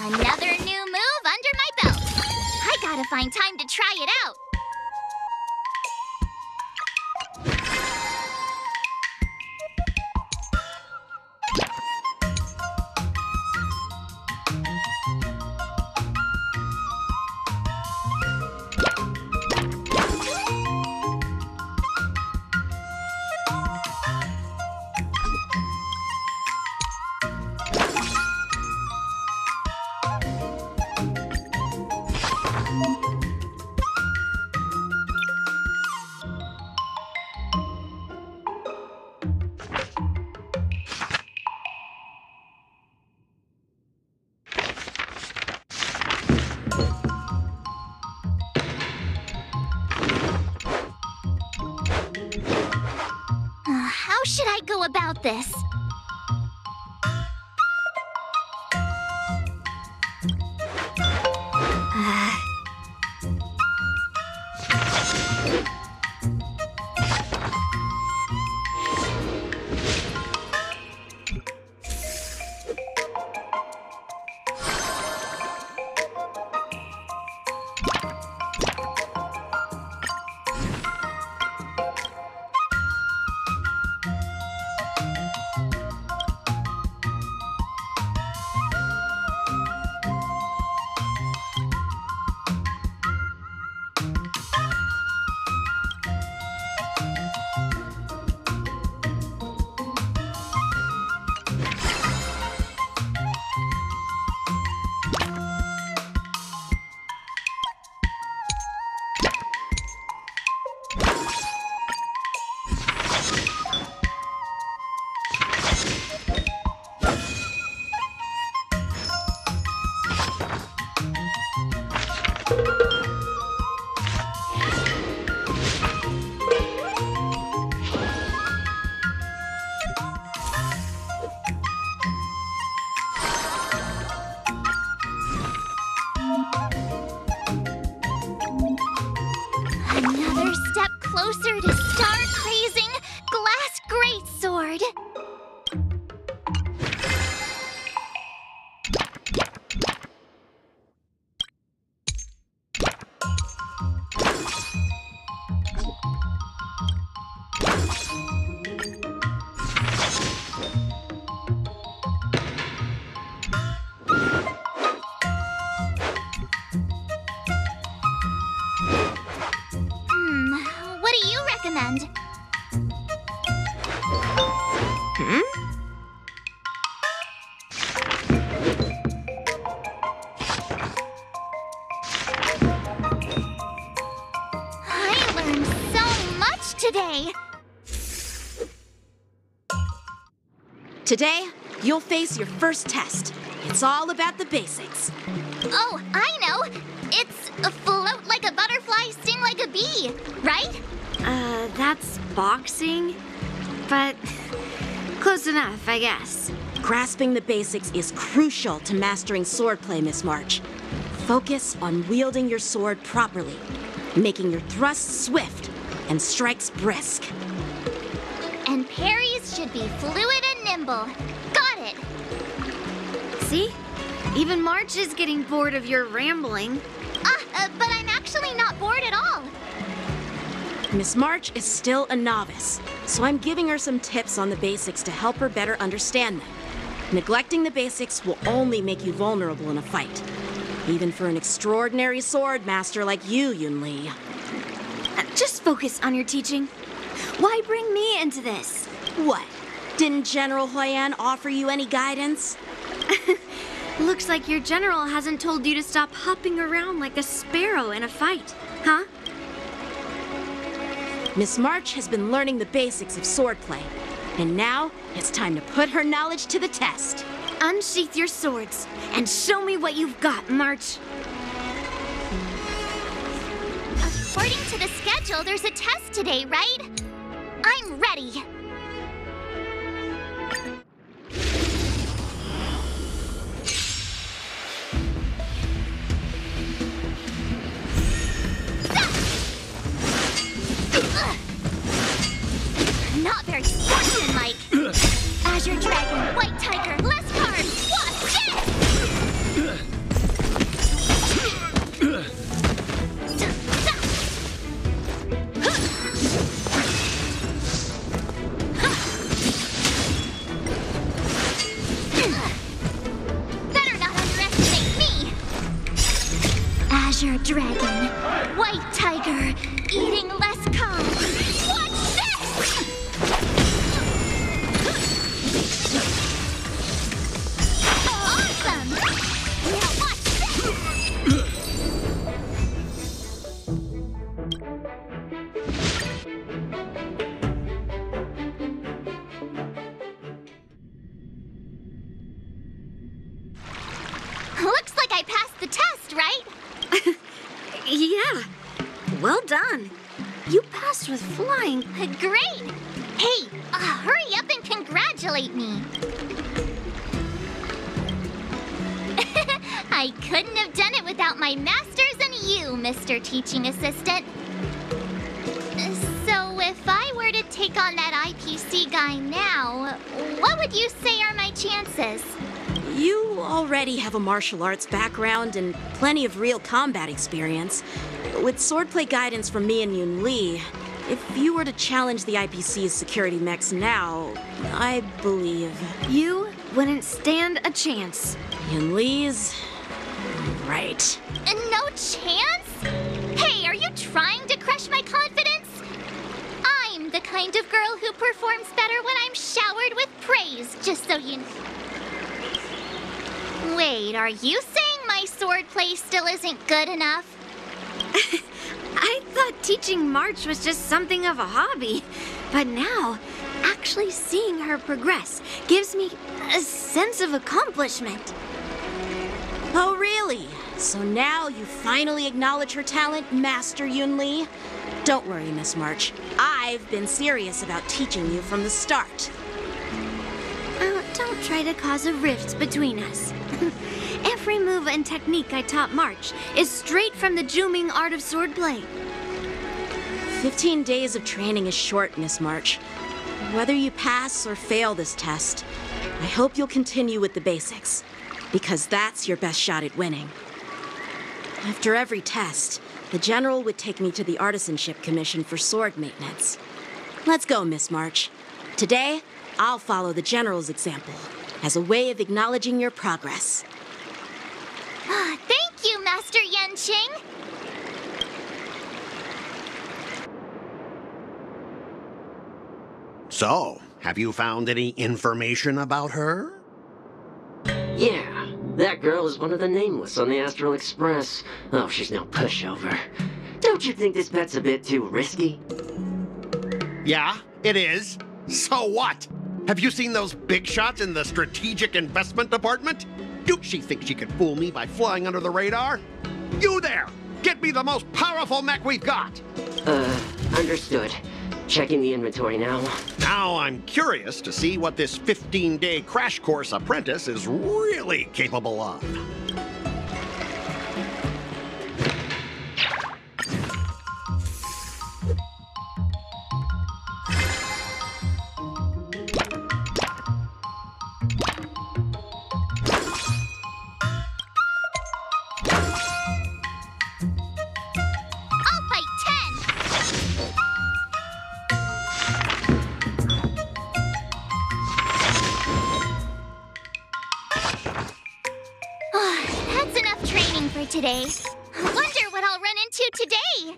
Another new move under my belt. I gotta find time to try it out. How should I go about this? Another step closer to star-crazing glass greatsword. What do you recommend? I learned so much today. Today, you'll face your first test. It's all about the basics. Oh, I know. It's float like a butterfly, sting like a bee, right? That's boxing, but close enough, I guess. Grasping the basics is crucial to mastering swordplay, Miss March. Focus on wielding your sword properly, making your thrusts swift and strikes brisk. And parries should be fluid and nimble. Got it. See? Even March is getting bored of your rambling. But I'm actually not bored at all. Miss March is still a novice, so I'm giving her some tips on the basics to help her better understand them. Neglecting the basics will only make you vulnerable in a fight. Even for an extraordinary sword master like you, Yunli. Just focus on your teaching. Why bring me into this? What? Didn't General Huyan offer you any guidance? Looks like your general hasn't told you to stop hopping around like a sparrow in a fight, huh? Miss March has been learning the basics of swordplay, and now it's time to put her knowledge to the test. Unsheath your swords and show me what you've got, March. According to the schedule, there's a test today, right? I'm ready. Not very sportsmanlike. Azure Dragon, White Tiger, less cards. What's this? Better not underestimate me. Azure Dragon, White Tiger, eating less cards. What's this? Awesome! Now watch this! Looks like I passed the test, right? Yeah. Well done. You passed with flying. Great! Hey, hurry up and congratulate me. I couldn't have done it without my masters and you, Mr. Teaching Assistant. So if I were to take on that IPC guy now, what would you say are my chances? You already have a martial arts background and plenty of real combat experience. With swordplay guidance from me and Yun Li, if you were to challenge the IPC's security mechs now, I believe... You wouldn't stand a chance. Yun Li's... right. No chance? Hey, are you trying to crush my confidence? I'm the kind of girl who performs better when I'm showered with praise, just so you know. Wait, are you saying my swordplay still isn't good enough? I thought teaching March was just something of a hobby. But now, actually seeing her progress gives me a sense of accomplishment. Oh, really? So now you finally acknowledge her talent, Master Yun Li? Don't worry, Miss March. I've been serious about teaching you from the start. Don't try to cause a rift between us. Every move and technique I taught March is straight from the Juming art of swordplay. 15 days of training is short, Miss March. Whether you pass or fail this test, I hope you'll continue with the basics, because that's your best shot at winning. After every test, the General would take me to the Artisanship Commission for sword maintenance. Let's go, Miss March. Today, I'll follow the General's example as a way of acknowledging your progress. Thank you, Master Yanqing. So, have you found any information about her? Yeah, that girl is one of the nameless on the Astral Express. Oh, she's no pushover. Don't you think this bet's a bit too risky? Yeah, it is. So what? Have you seen those big shots in the Strategic Investment Department? Do she think she could fool me by flying under the radar? You there! Get me the most powerful mech we've got! Understood. Checking the inventory now. Now I'm curious to see what this 15-day crash course apprentice is really capable of. I'll fight 10. That's enough training for today. Wonder what I'll run into today.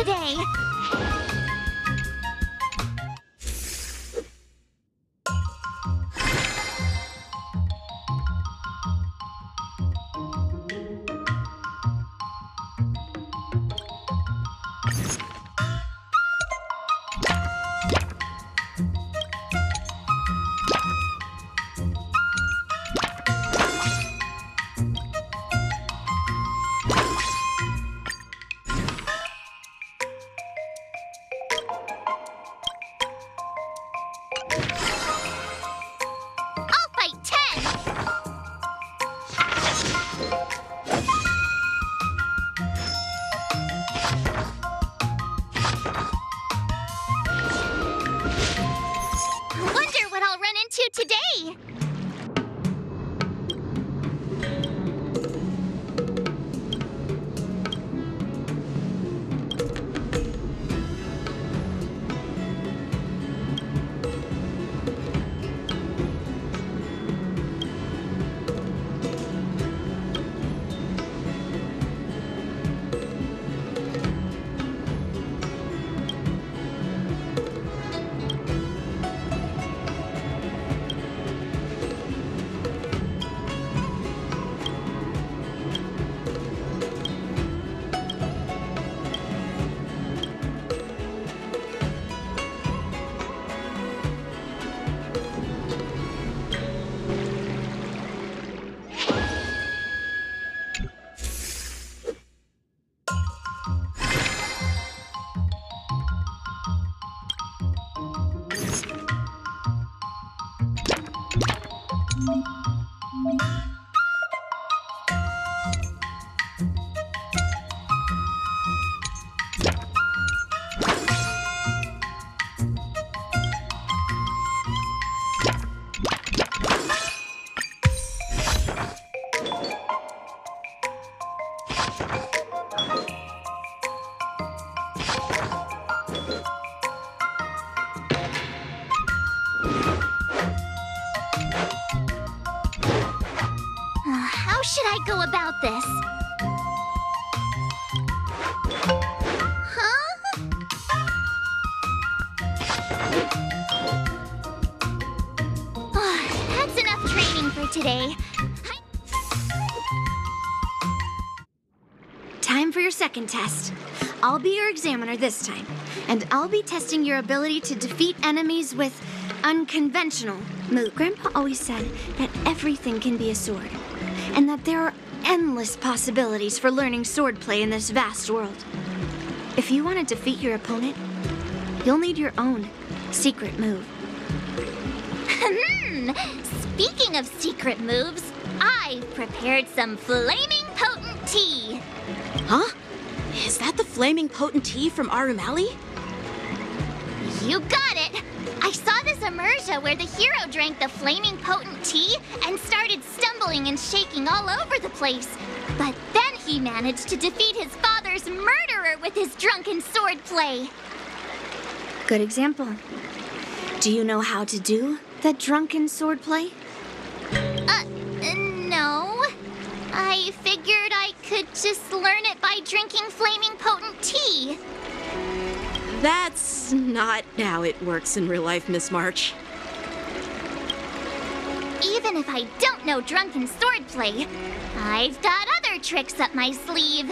today. I'll fight 10! Wonder what I'll run into today! How should I go about this? Huh? That's enough training for today. Time for your second test. I'll be your examiner this time, and I'll be testing your ability to defeat enemies with unconventional moves. Grandpa always said that everything can be a sword, and that there are endless possibilities for learning swordplay in this vast world. If you want to defeat your opponent, you'll need your own secret move. Speaking of secret moves, I've prepared some flaming potent tea. Huh? Is that the flaming potent tea from Arumali? You got it! I saw this immersion where the hero drank the flaming potent tea and started stumbling and shaking all over the place. But then he managed to defeat his father's murderer with his drunken swordplay. Good example. Do you know how to do the drunken swordplay? No. I figured I could just learn it by drinking flaming potent tea. That's not how it works in real life, Miss March. Even if I don't know drunken swordplay, I've got other tricks up my sleeve.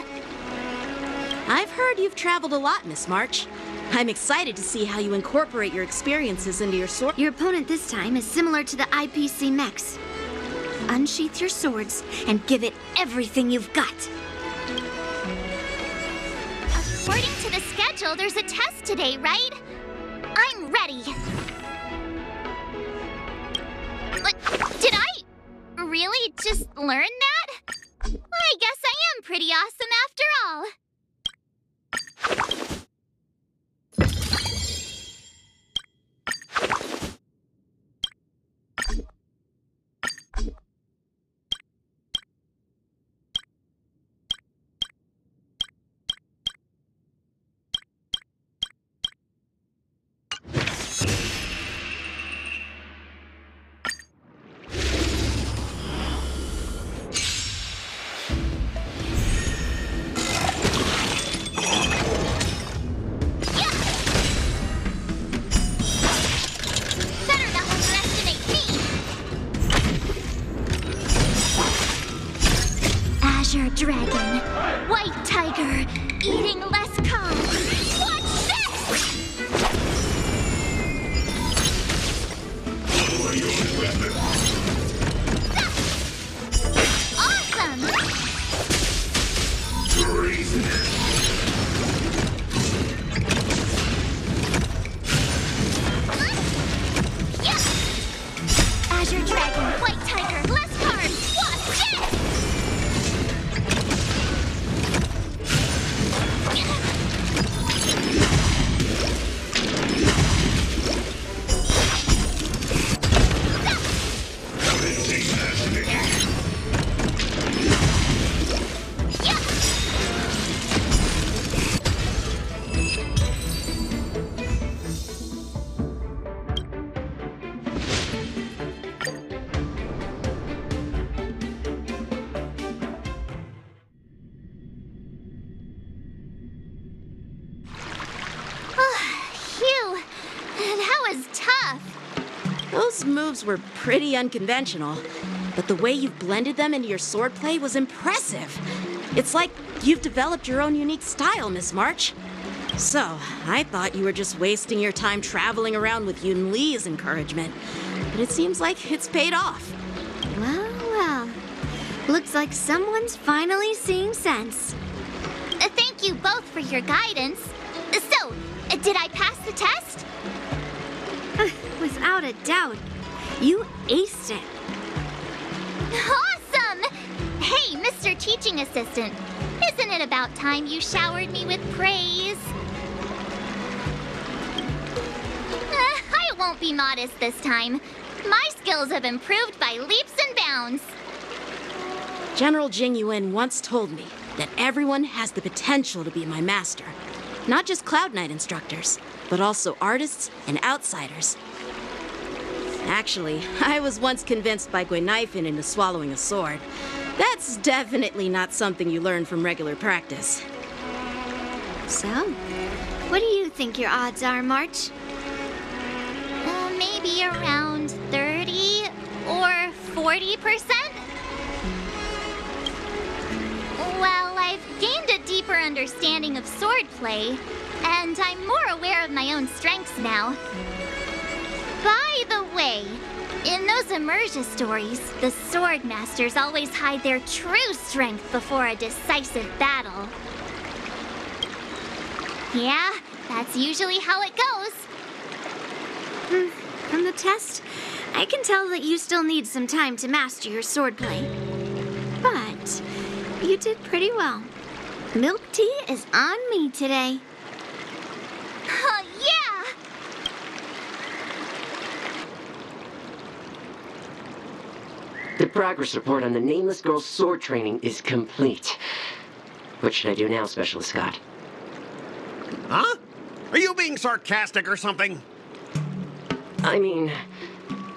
I've heard you've traveled a lot, Miss March. I'm excited to see how you incorporate your experiences into your sword. Your opponent this time is similar to the IPC mechs. Unsheath your swords and give it everything you've got. According to the schedule, there's a test today, right? I'm ready. But did I really just learn that? I guess I am pretty awesome after all. Azure Dragon, White Tiger, eating less carbs. Watch this! Awesome! Azure Dragon, White Tiger, less carbs. Watch this! Phew, that was tough. Those moves were pretty unconventional, but the way you've blended them into your swordplay was impressive. It's like you've developed your own unique style, Miss March. So, I thought you were just wasting your time traveling around with Yun Li's encouragement, but it seems like it's paid off. Well, well. Looks like someone's finally seeing sense. Thank you both for your guidance. So, did I pass the test? Without a doubt. You aced it. Awesome! Hey, Mr. Teaching Assistant, isn't it about time you showered me with praise? I won't be modest this time. My skills have improved by leaps and bounds. General Jing Yuan once told me that everyone has the potential to be my master. Not just Cloud Knight instructors, but also artists and outsiders. Actually, I was once convinced by Guinifin into swallowing a sword. That's definitely not something you learn from regular practice. So, what do you think your odds are, March? Maybe around 30 or 40%? Well, I've gained a deeper understanding of swordplay, and I'm more aware of my own strengths now. By the way, in those Emersia stories, the sword masters always hide their true strength before a decisive battle. Yeah, that's usually how it goes. From the test, I can tell that you still need some time to master your swordplay. But you did pretty well. Milk tea is on me today. Yeah! The progress report on the Nameless Girl's sword training is complete. What should I do now, Specialist Scott? Huh? Are you being sarcastic or something? I mean,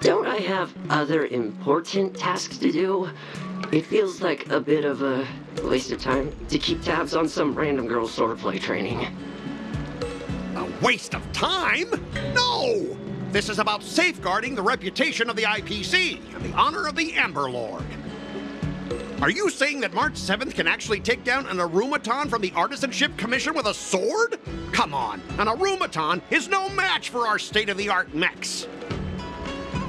don't I have other important tasks to do? It feels like a bit of a waste of time to keep tabs on some random girl's swordplay training. A waste of time? No! This is about safeguarding the reputation of the IPC and the honor of the Ember Lord. Are you saying that March 7th can actually take down an Arumaton from the Artisanship Commission with a sword? Come on, an Arumaton is no match for our state-of-the-art mechs.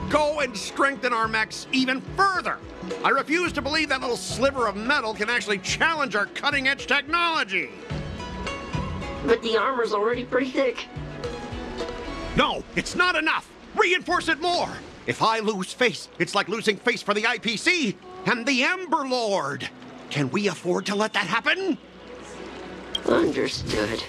Go and strengthen our mechs even further. I refuse to believe that little sliver of metal can actually challenge our cutting-edge technology. But the armor's already pretty thick. No, it's not enough. Reinforce it more. If I lose face, it's like losing face for the IPC and the Ember Lord. Can we afford to let that happen? Understood.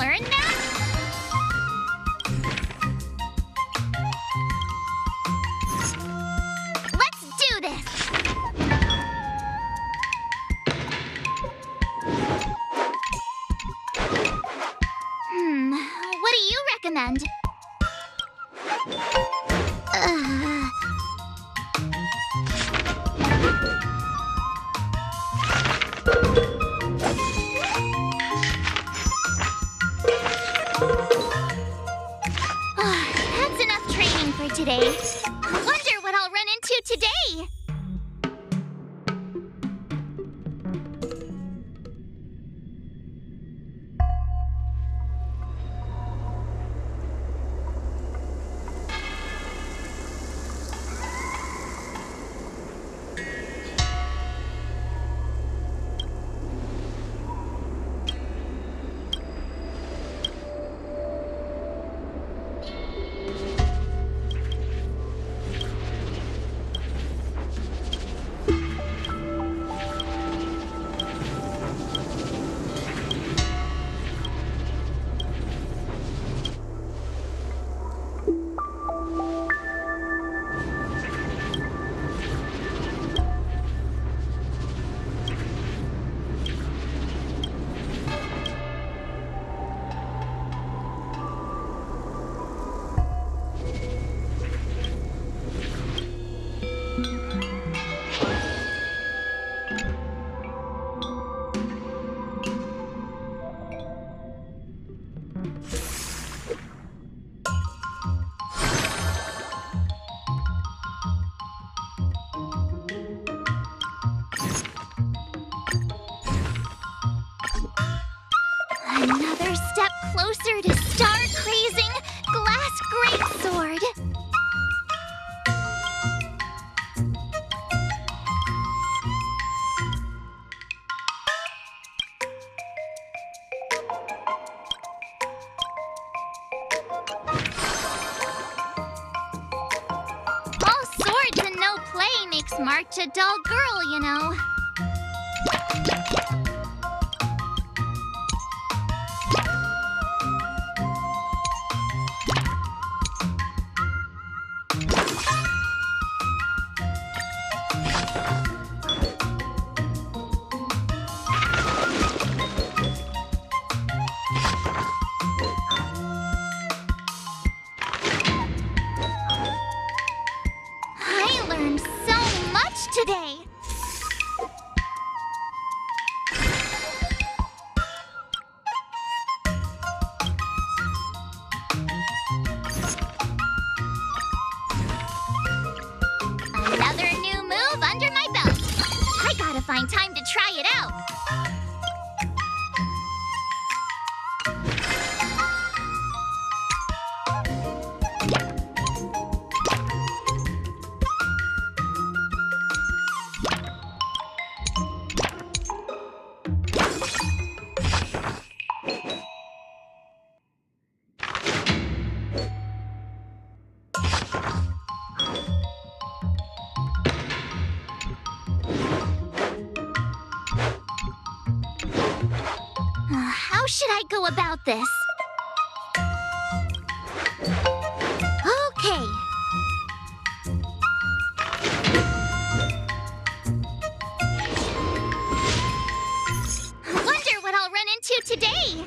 learn that? Let's do this! What do you recommend? That's enough training for today. Wonder what I'll run into today. Another step closer to star-crazing glass greatsword. All swords and no play makes March a dull girl, you know. I learned so much today. Another new move under my belt. I gotta find time to try it out. How should I go about this? Okay. Wonder what I'll run into today.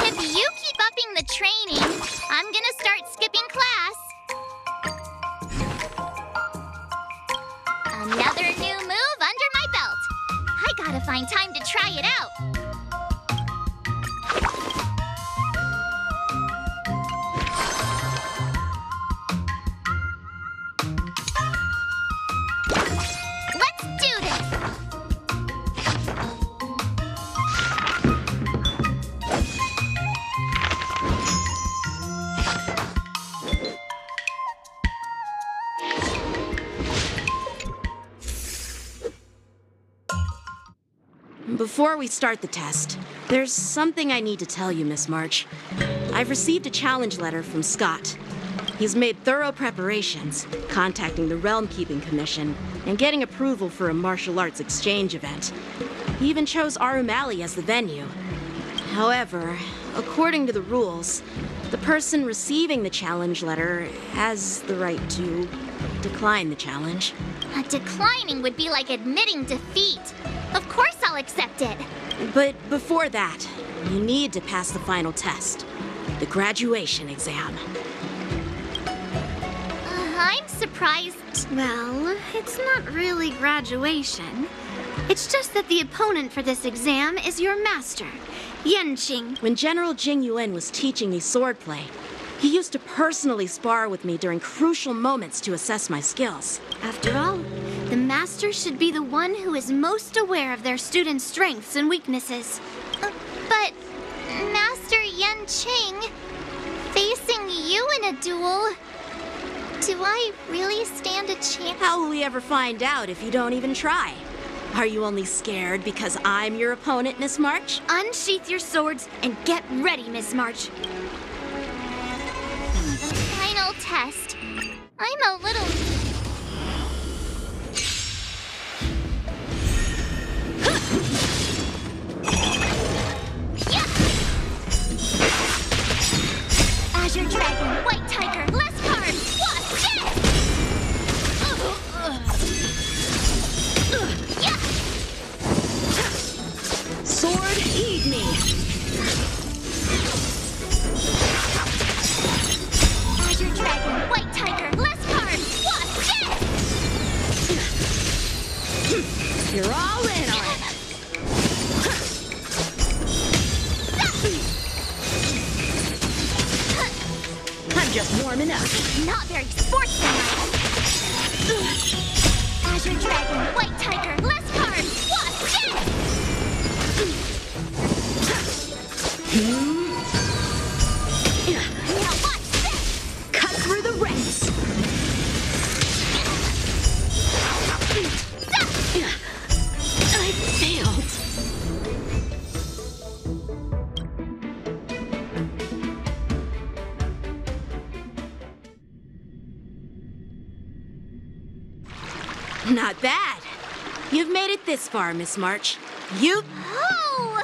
If you keep upping the training, I'm gonna start try it out. Let's do this! Before we start the test, there's something I need to tell you, Miss March. I've received a challenge letter from Scott. He's made thorough preparations, contacting the Realm Keeping Commission and getting approval for a martial arts exchange event. He even chose Arumali as the venue. However, according to the rules, the person receiving the challenge letter has the right to decline the challenge. Declining would be like admitting defeat. Of course I'll accept it. But before that, you need to pass the final test, the graduation exam. I'm surprised. Well, it's not really graduation. It's just that the opponent for this exam is your master, Yenqing. When General Jing Yuan was teaching me swordplay, he used to personally spar with me during crucial moments to assess my skills. After all, the master should be the one who is most aware of their students' strengths and weaknesses. But, Master Yenqing, facing you in a duel, do I really stand a chance? How will we ever find out if you don't even try? Are you only scared because I'm your opponent, Miss March? Unsheath your swords and get ready, Miss March. Final test. I'm a little... Azure Dragon, White Tiger, less card, what's this? Sword, heed me! Azure Dragon, White Tiger, less card, what's this? You're all in on it! I'm just warming up. Not very sportsmanlike. Azure Dragon, White Tiger, less card, what's this? Now watch this! Cut through the ranks! I failed. Not bad. You've made it this far, Miss March. You... Oh!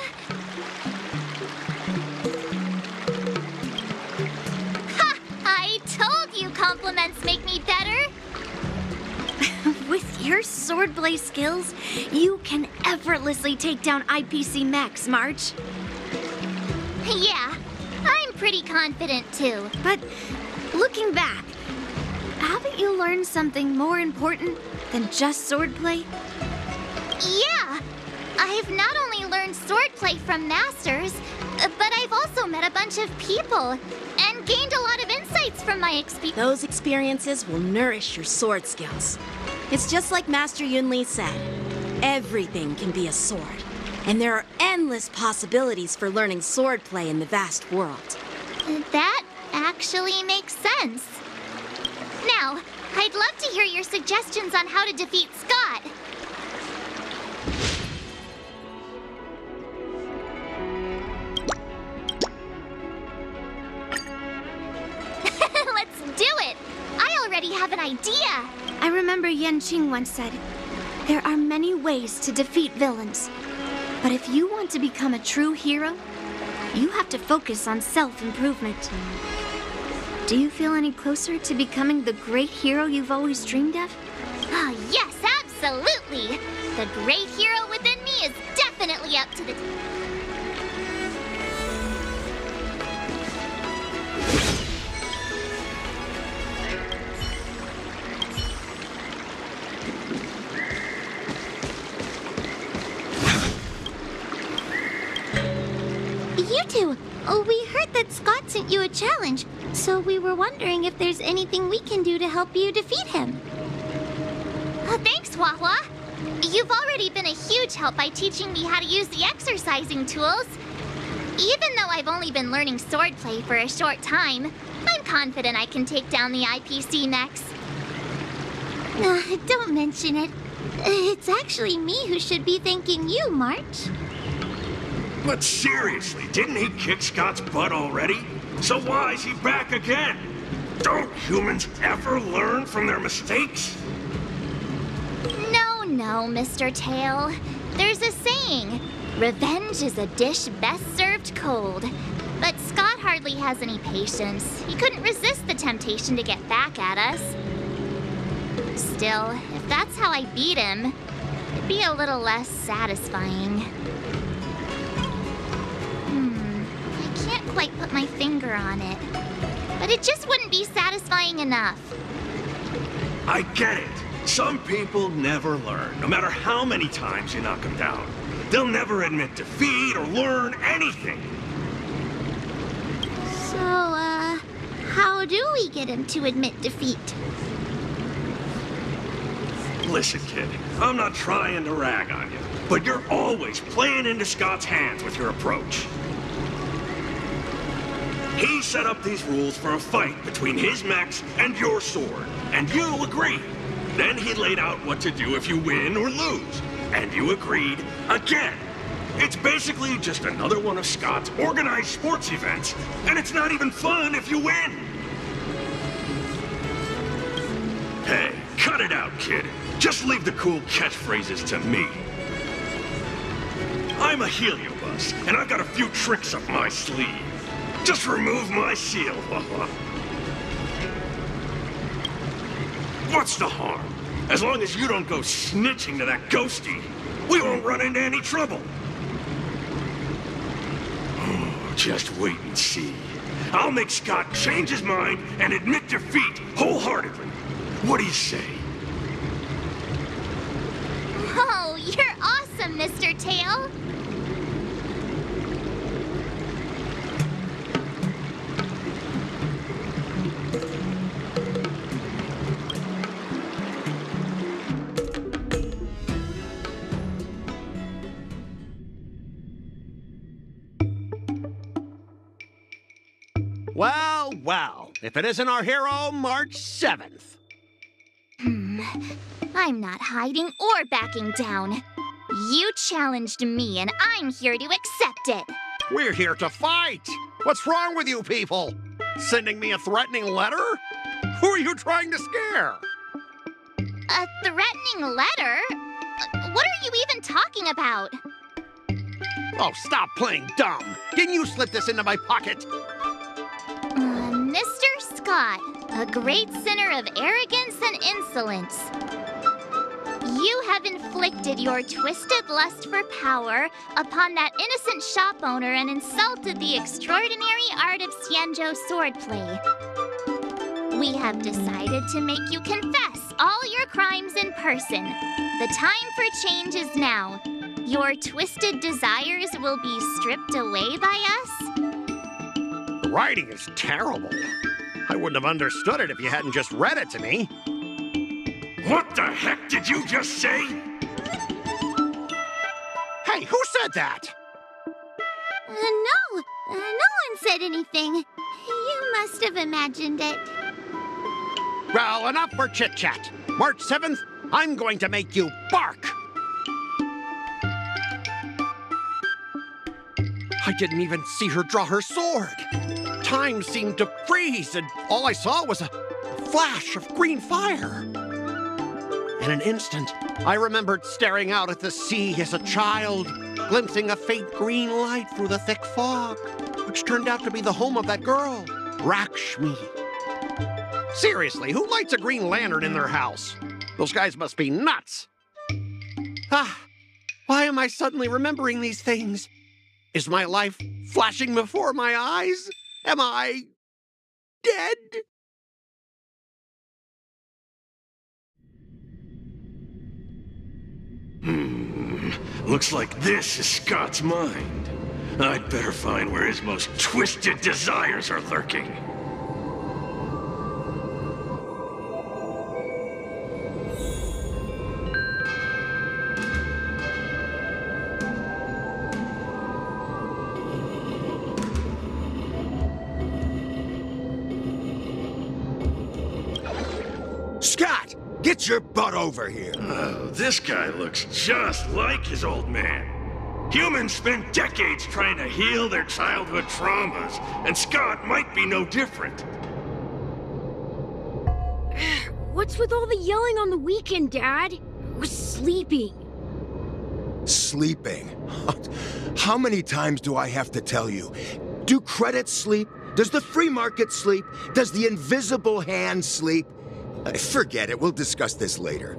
Ha! I told you compliments make me better. With your swordplay skills, you can effortlessly take down IPC mechs, March. Yeah, I'm pretty confident too. But looking back, haven't you learned something more important than just swordplay? Yeah, I've not only learned swordplay from masters, but I've also met a bunch of people and gained a lot of insights from my experience. Those experiences will nourish your sword skills. It's just like Master Yunli said. Everything can be a sword. And there are endless possibilities for learning swordplay in the vast world. That actually makes sense. Now, I'd love to hear your suggestions on how to defeat Scott. Let's do it! I already have an idea! I remember Yenqing once said, there are many ways to defeat villains. But if you want to become a true hero, you have to focus on self-improvement. Do you feel any closer to becoming the great hero you've always dreamed of? Oh, yes, absolutely! The great hero within me is definitely up to the... Oh, we heard that Scott sent you a challenge, so we were wondering if there's anything we can do to help you defeat him. Thanks, Wawa. You've already been a huge help by teaching me how to use the exercising tools. Even though I've only been learning swordplay for a short time, I'm confident I can take down the IPC mechs. Don't mention it. It's actually me who should be thanking you, March. But seriously, didn't he kick Scott's butt already? So why is he back again? Don't humans ever learn from their mistakes? No, Mr. Tail. There's a saying, revenge is a dish best served cold. But Scott hardly has any patience. He couldn't resist the temptation to get back at us. Still, if that's how I beat him, it'd be a little less satisfying. I can't quite put my finger on it. But it just wouldn't be satisfying enough. I get it. Some people never learn, no matter how many times you knock them down. They'll never admit defeat or learn anything. So, how do we get him to admit defeat? Listen, kid, I'm not trying to rag on you, but you're always playing into Scott's hands with your approach. He set up these rules for a fight between his mechs and your sword, and you agreed. Then he laid out what to do if you win or lose, and you agreed again. It's basically just another one of Scott's organized sports events, and it's not even fun if you win. Hey, cut it out, kid. Just leave the cool catchphrases to me. I'm a heliobus, and I've got a few tricks up my sleeve. Just remove my seal. What's the harm? As long as you don't go snitching to that ghostie, we won't run into any trouble. Oh, just wait and see. I'll make Scott change his mind and admit defeat wholeheartedly. What do you say? Oh, you're awesome, Mr. Tail. Well, if it isn't our hero, March 7th. I'm not hiding or backing down. You challenged me, and I'm here to accept it. We're here to fight. What's wrong with you people? Sending me a threatening letter? Who are you trying to scare? A threatening letter? What are you even talking about? Oh, stop playing dumb. Didn't you slip this into my pocket? Mr. Scott, a great sinner of arrogance and insolence. You have inflicted your twisted lust for power upon that innocent shop owner and insulted the extraordinary art of Xianzhou swordplay. We have decided to make you confess all your crimes in person. The time for change is now. Your twisted desires will be stripped away by us. The writing is terrible. I wouldn't have understood it if you hadn't just read it to me. What the heck did you just say? Hey, who said that? No one said anything. You must have imagined it. Well, enough for chit-chat. March 7th, I'm going to make you bark. I didn't even see her draw her sword. Time seemed to freeze, and all I saw was a flash of green fire. In an instant, I remembered staring out at the sea as a child, glimpsing a faint green light through the thick fog, which turned out to be the home of that girl, Rakshmi. Seriously, who lights a green lantern in their house? Those guys must be nuts. Why am I suddenly remembering these things? Is my life flashing before my eyes? Am I dead? Looks like this is Scott's mind. I'd better find where his most twisted desires are lurking. Scott! Get your butt over here! Oh, this guy looks just like his old man. Humans spend decades trying to heal their childhood traumas, and Scott might be no different. What's with all the yelling on the weekend, Dad? I was sleeping. Sleeping? How many times do I have to tell you? Do credits sleep? Does the free market sleep? Does the invisible hand sleep? Forget it, we'll discuss this later.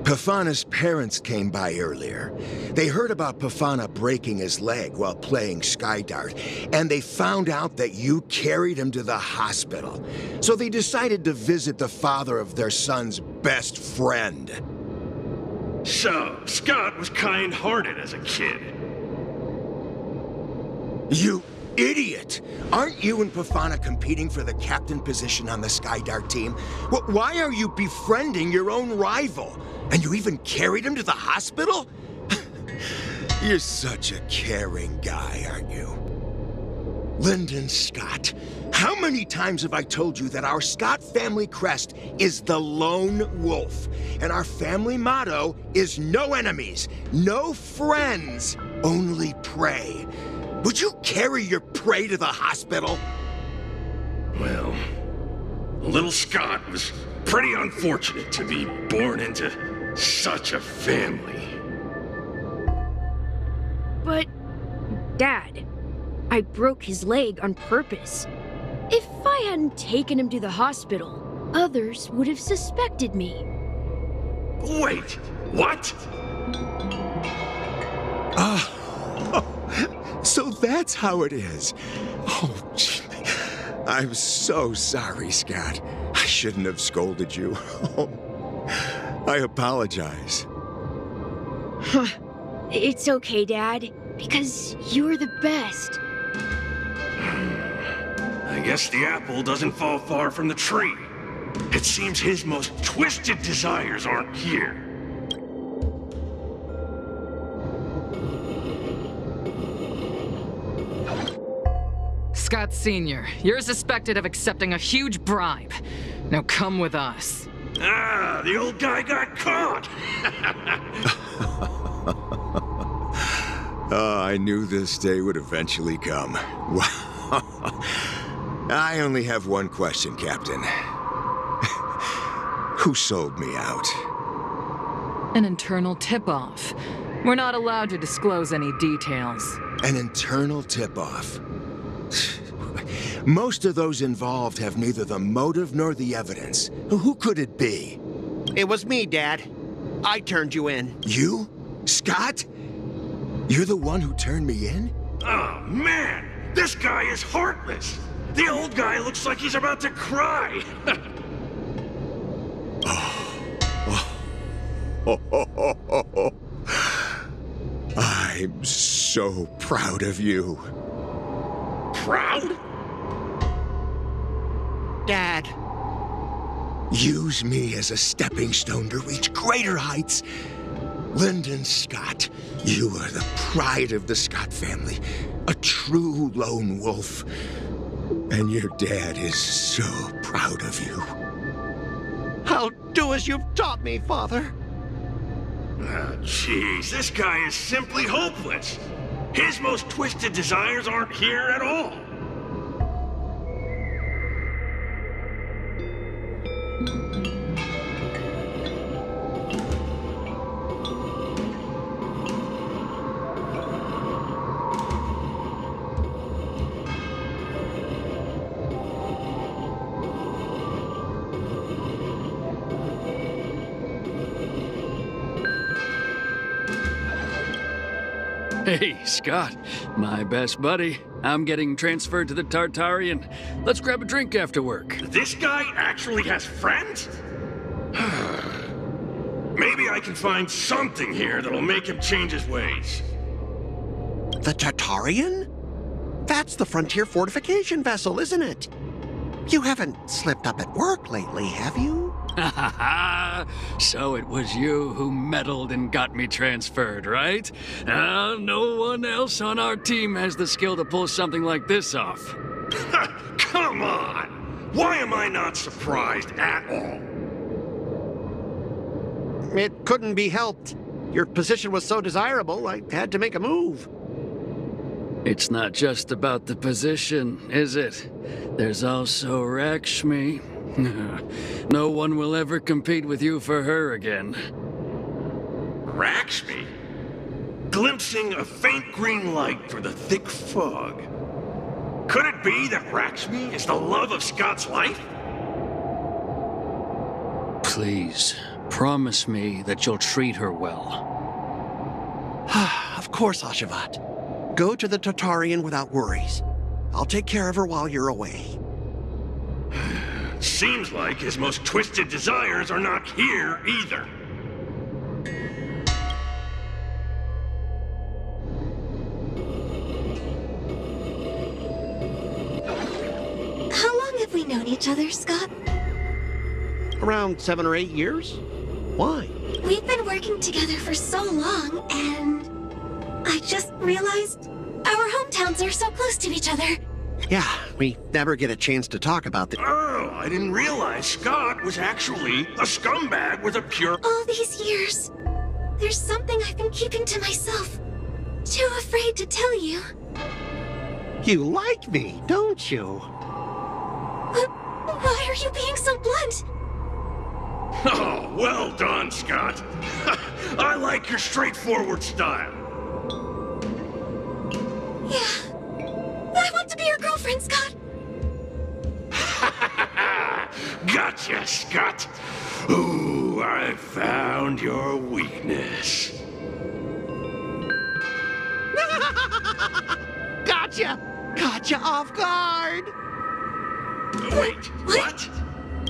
Pafana's parents came by earlier. They heard about Pafana breaking his leg while playing Skydart, and they found out that you carried him to the hospital. So they decided to visit the father of their son's best friend. So, Scott was kind-hearted as a kid. You idiot! Aren't you and Pafana competing for the captain position on the Skydart team? Why are you befriending your own rival? And you even carried him to the hospital? You're such a caring guy, aren't you? Lyndon Scott, how many times have I told you that our Scott family crest is the Lone Wolf, and our family motto is no enemies, no friends, only prey. Would you carry your prey to the hospital? Well, little Scott was pretty unfortunate to be born into such a family. But, Dad, I broke his leg on purpose. If I hadn't taken him to the hospital, others would have suspected me. Wait, what? So that's how it is. Oh, gee. I'm so sorry, Scott. I shouldn't have scolded you. I apologize. It's okay, Dad, because you're the best. I guess the apple doesn't fall far from the tree. It seems his most twisted desires aren't here. Scott Sr., you're suspected of accepting a huge bribe. Now come with us. Ah, the old guy got caught! I knew this day would eventually come. I only have one question, Captain. Who sold me out? An internal tip-off. We're not allowed to disclose any details. An internal tip-off. Most of those involved have neither the motive nor the evidence. Who could it be? It was me, Dad. I turned you in. You? Scott? You're the one who turned me in? Oh, man! This guy is heartless! The old guy looks like he's about to cry! I'm so proud of you. Proud? Dad. Use me as a stepping stone to reach greater heights. Lyndon Scott, you are the pride of the Scott family, a true lone wolf. And your dad is so proud of you. I'll do as you've taught me, Father. Oh, jeez, this guy is simply hopeless. His most twisted desires aren't here at all. Hey, Scott, my best buddy. I'm getting transferred to the Tartarian. Let's grab a drink after work. This guy actually has friends? Maybe I can find something here that'll make him change his ways. The Tartarian? That's the frontier fortification vessel, isn't it? You haven't slipped up at work lately, have you? Ha ha ha! So it was you who meddled and got me transferred, right? No one else on our team has the skill to pull something like this off. Come on! Why am I not surprised at all? It couldn't be helped. Your position was so desirable, I had to make a move. It's not just about the position, is it? There's also Rakshmi. No one will ever compete with you for her again. Rakshmi? Glimpsing a faint green light through the thick fog. Could it be that Rakshmi is the love of Scott's life? Please, promise me that you'll treat her well. Of course, Ashavat. Go to the Tartarian without worries. I'll take care of her while you're away. Seems like his most twisted desires are not here either. How long have we known each other, Scott? Around 7 or 8 years? Why? We've been working together for so long, and I just realized our hometowns are so close to each other. Yeah, we never get a chance to talk about the... Oh, I didn't realize Scott was actually a scumbag with a pure... All these years, there's something I've been keeping to myself. Too afraid to tell you. You like me, don't you? Why are you being so blunt? Oh, well done, Scott. I like your straightforward style. Yeah. I want to be your girlfriend, Scott. Gotcha, Scott. Ooh, I found your weakness. Gotcha off guard! Wait, what?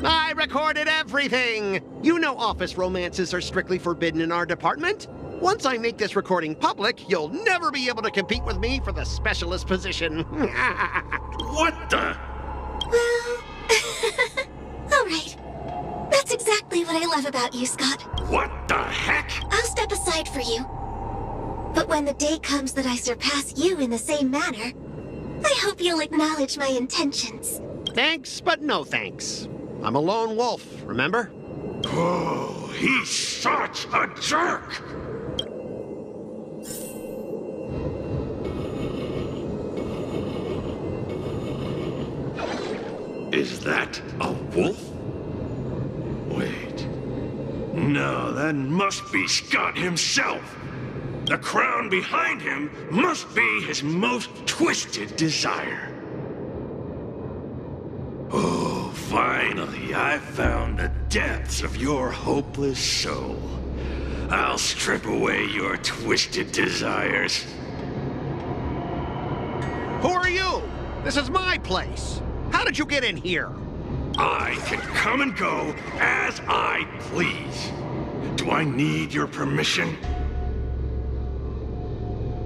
I recorded everything! You know office romances are strictly forbidden in our department. Once I make this recording public, you'll never be able to compete with me for the specialist position. What the? Well, all right. That's exactly what I love about you, Scott. What the heck? I'll step aside for you. But when the day comes that I surpass you in the same manner, I hope you'll acknowledge my intentions. Thanks, but no thanks. I'm a lone wolf, remember? Oh, he's such a jerk! Is that a wolf? Wait. No, that must be Scott himself. The crown behind him must be his most twisted desire. Oh, finally, I found the depths of your hopeless soul. I'll strip away your twisted desires. Who are you? This is my place. How did you get in here? I can come and go as I please. Do I need your permission?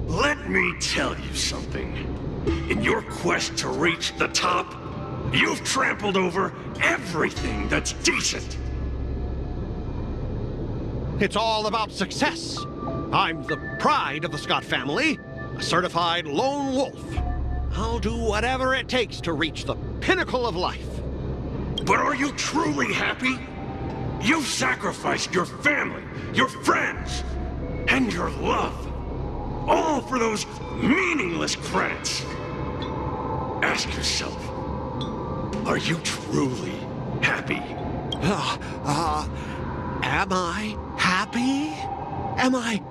Let me tell you something. In your quest to reach the top, you've trampled over everything that's decent. It's all about success. I'm the pride of the Scott family, a certified lone wolf. I'll do whatever it takes to reach the pinnacle of life. But are you truly happy? You've sacrificed your family, your friends, and your love. All for those meaningless credits. Ask yourself, are you truly happy? Am I happy? Am I...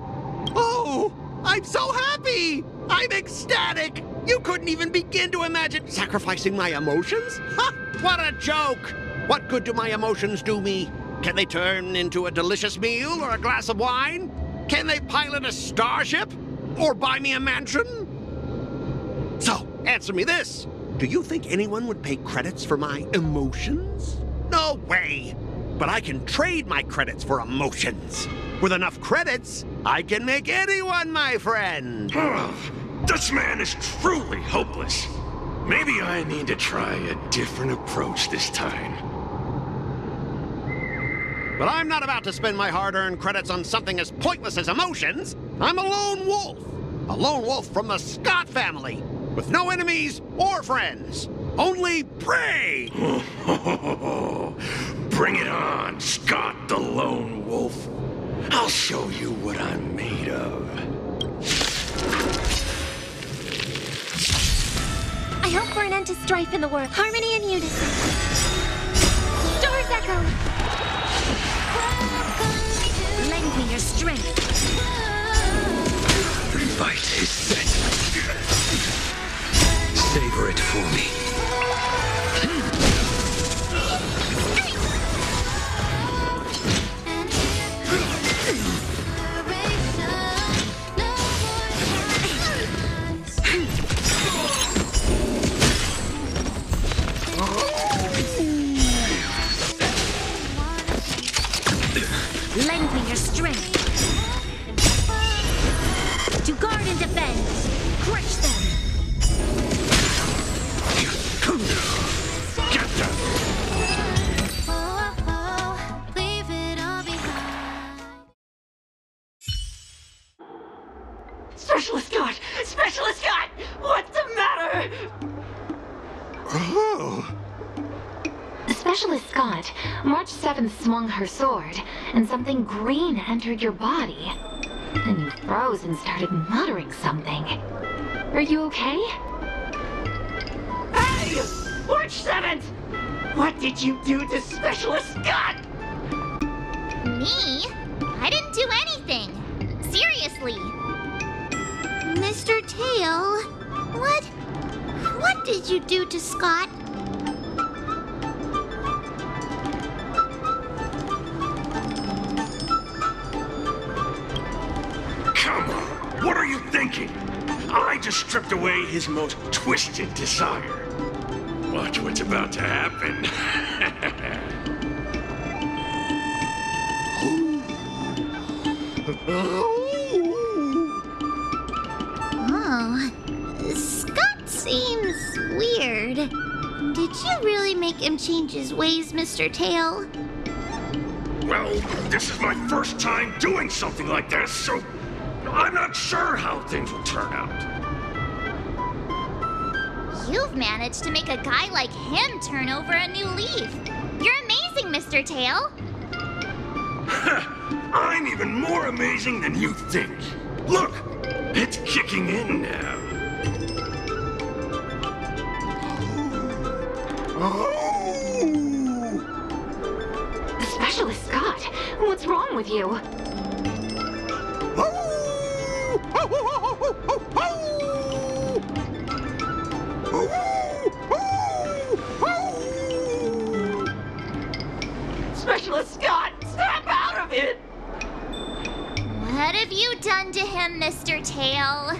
Oh, I'm so happy! I'm ecstatic! You couldn't even begin to imagine sacrificing my emotions? Ha! What a joke! What good do my emotions do me? Can they turn into a delicious meal or a glass of wine? Can they pilot a starship? Or buy me a mansion? So, answer me this. Do you think anyone would pay credits for my emotions? No way! But I can trade my credits for emotions. With enough credits, I can make anyone my friend. This man is truly hopeless. Maybe I need to try a different approach this time. But I'm not about to spend my hard-earned credits on something as pointless as emotions. I'm a lone wolf. A lone wolf from the Scott family, with no enemies or friends. Only prey! Bring it on, Scott the Lone Wolf. I'll show you what I'm made of. I hope for an end to strife in the world. Harmony and unison. Stars echo. Lend me your strength. The fight is set. Savor it for me. Lend me your strength. To guard and defend. Crush them. Get them! Leave it all behind. Specialist Scott! Specialist Scott! What's the matter? Oh. Specialist Scott, March 7th swung her sword, and something green entered your body. Then you froze and started muttering something. Are you okay? Hey! March 7th! What did you do to Specialist Scott? Me? I didn't do anything. Seriously. Mr. Tail, what did you do to Scott? Come on, what are you thinking? I just stripped away his most twisted desire. Watch what's about to happen. Oh, Scott seems weird. Did you really make him change his ways, Mr. Tail? Well, this is my first time doing something like this, so I'm not sure how things will turn out. You've managed to make a guy like him turn over a new leaf. You're amazing, Mr. Tail. I'm even more amazing than you think. Look, it's kicking in now. Specialist Scott, what's wrong with you? Specialist Scott, snap out of it! What have you done to him, Mr. Tail?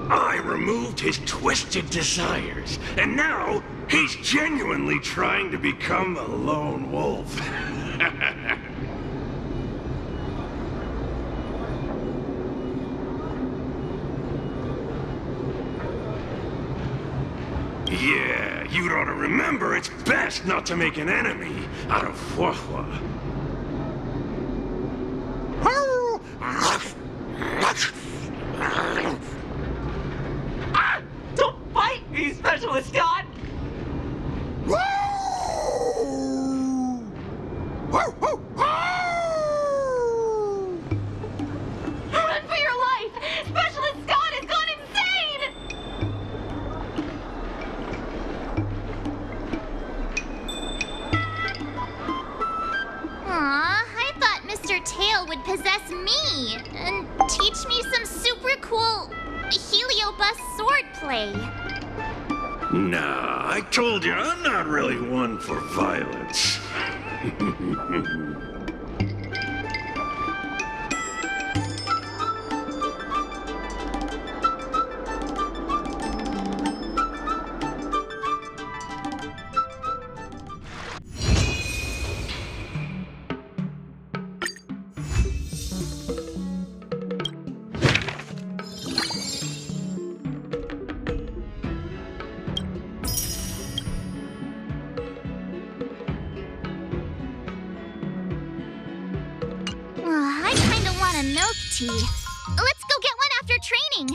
I removed his twisted desires, and now he's genuinely trying to become a lone wolf. Yeah, you'd ought to remember it's best not to make an enemy out of Huahua. Ah! Don't bite me, Specialist Scott! Run for your life! Specialist Scott has gone insane! Aw, I thought Mr. Tail would possess me and teach me some super cool heliobus swordplay. Nah, I told you, I'm not really one for violence. banana milk tea. Let's go get one after training.